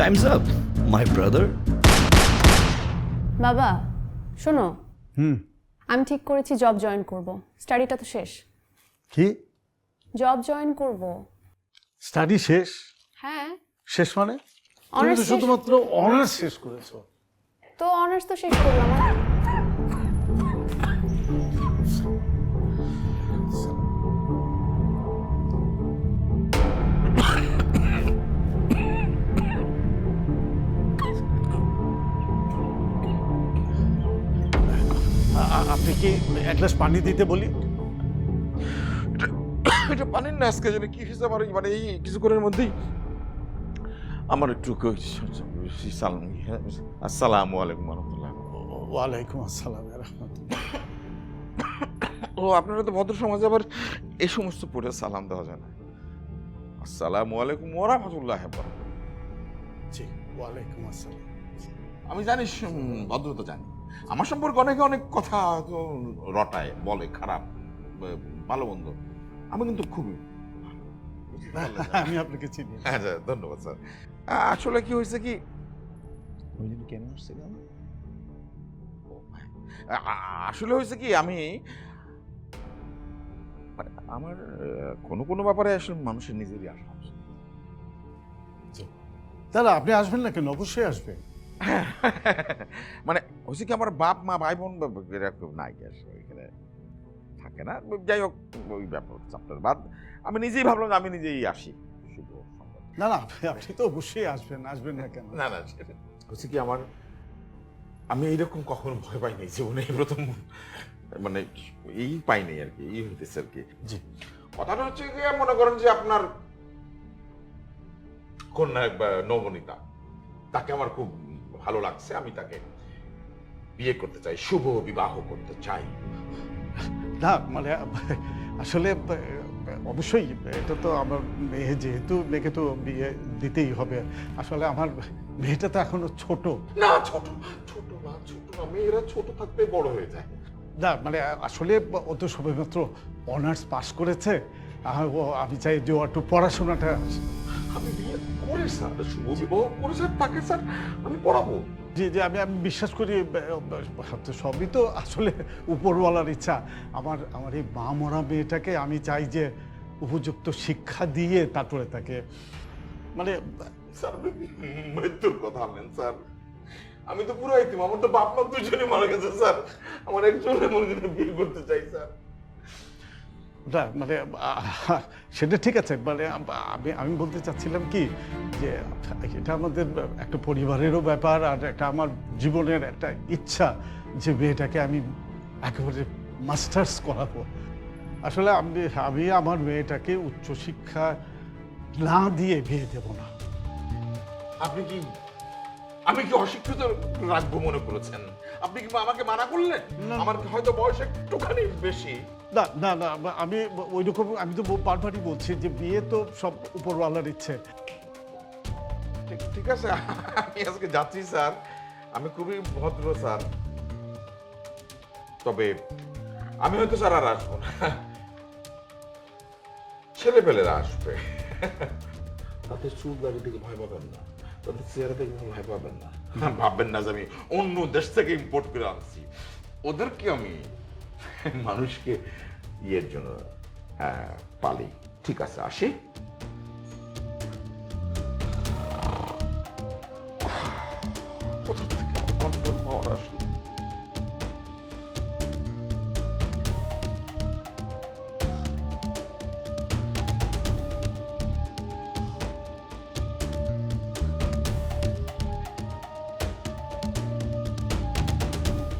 Times up my brother. বাবা শোনো, আমি ঠিক করেছি জব জয়েন করব। স্টাডিটা তো শেষ। কি জব জয়েন করব। স্টাডি শেষ? হ্যাঁ। শেষ মানে? তুমি অনার্স তো শুধুমাত্র অনার্স শেষ করেছো। তো অনার্স তো শেষ করলাম। আপনি কি এক গ্লাস পানি দিতে বলি? এটা পানির না, আজকে যেন কি হয়েছে আমার, মানে এই কিছুক্ষণের মধ্যেই আমার একটু আসসালামু আলাইকুম রহমতুল্লাহ। ওয়ালাইকুম আসসালাম রাহমাতুল্লাহ। ও আপনারা তো ভদ্র সমাজে আবার এই সমস্ত পড়ে সালাম দেওয়া যায় না। আসসালামু আলাইকুম ওয়া রাহমাতুল্লাহি ওয়া বারাকাতুহু। জি ওয়ালাইকুম আসসালাম। আমি জানি ভদ্রতা জানি, আমার সম্পর্কে অনেকে অনেক কথা তো রটায়, বলে খারাপ ভালো মন্দ, আমি কিন্তু খুবই আমি আপনাকে চিনি। আচ্ছা ধন্যবাদ স্যার। আসলে কি হয়েছে কি, কেন আসছিলাম, আসলে হয়েছে কি, আমি মানে আমার কোনো কোনো ব্যাপারে আসলে মানুষের নিজেরই আসা উচিত। দাদা আপনি আসবেন না কেন? অবশ্যই আসবেন। মানে হয়েছে কি, আমার বাপ মা ভাই বোন এরকম নাই আসলে এখানে থাকে না। যাই হোক ওই ব্যাপার চাপটার বাদ, আমি নিজেই ভাবলাম আমি নিজেই আসি। শুভ সংবাদ। না না আপনি তো অবশ্যই আসবেন, আসবেন না কেন? না না হচ্ছে কি, আমার আমি এইরকম কখনো ভয় পাইনি জীবনে, এই প্রথম মানে এই পাইনি আর কি, এই হইতেছে আর কি। জি কথাটা হচ্ছে কি, মনে করেন যে আপনার কন্যা নবনীতা, তাকে আমার খুব ভালো লাগছে, আমি তাকে বিয়ে করতে চাই, শুভ বিবাহ করতে চাই। না মানে আসলে অবশ্যই এটা তো আমার মেয়ে, যেহেতু মেয়েকে তো বিয়ে দিতেই হবে। আসলে আমার মেয়েটা তো এখনো ছোট। না ছোট ছোট না, ছোট না, মেয়েরা ছোট থাকতে বড় হয়ে যায়। না মানে আসলে ও তো সবেমাত্র অনার্স পাস করেছে। আমি চাই যে ও একটু পড়াশোনাটা। আমি বিয়ে করে স্যার, শুভ বিবাহ করে স্যার, তাকে স্যার আমি পড়াবো। যে যে আমি আমি বিশ্বাস করি সবই তো আসলে উপরওয়ালার ইচ্ছা। আমার এই মা মরা মেয়েটাকে আমি চাই যে উপযুক্ত শিক্ষা দিয়ে তারপরে তাকে মানে স্যার আপনি মৃত্যুর কথা আনলেন স্যার, আমি তো পুরো এতিম, আমার তো বাপ মা দুজনে মারা গেছে স্যার, আমার একজন এমন বিয়ে করতে চাই স্যার। না মানে সেটা ঠিক আছে, মানে আমি বলতে চাচ্ছিলাম কি যে এটা আমাদের একটা পরিবারেরও ব্যাপার, আর একটা আমার জীবনের একটা ইচ্ছা যে মেয়েটাকে আমি একেবারে মাস্টার্স করাবো। আসলে আমি আমার মেয়েটাকে উচ্চশিক্ষা না দিয়ে বিয়ে দেব না। আপনি কি, আমি কি অশিক্ষিত রাখবো মনে করেছেন? আপনি কি আমাকে মানা করলেন? আমার হয়তো বয়স একটুখানি বেশি। না না না আমি ওইরকম, আমি তো বারবারই বলছি যে বিয়ে তো সব উপরওয়ালার ইচ্ছে। ঠিক আছে, আমি আজকে যাচ্ছি স্যার, আমি খুবই ভদ্র স্যার, তবে আমি হয়তো স্যার আর আসবো না, ছেলেপেলেরা আসবে। তাদের চুল দাড়ি থেকে ভয় পাবেন না, তাদের চেহারা থেকে ভয় পাবেন না, ভাববেন না যে আমি অন্য দেশ থেকে ইম্পোর্ট করে আনছি। ওদেরকে আমি মানুষকে ইয়ের জন্য পালি। ঠিক আছে আসি।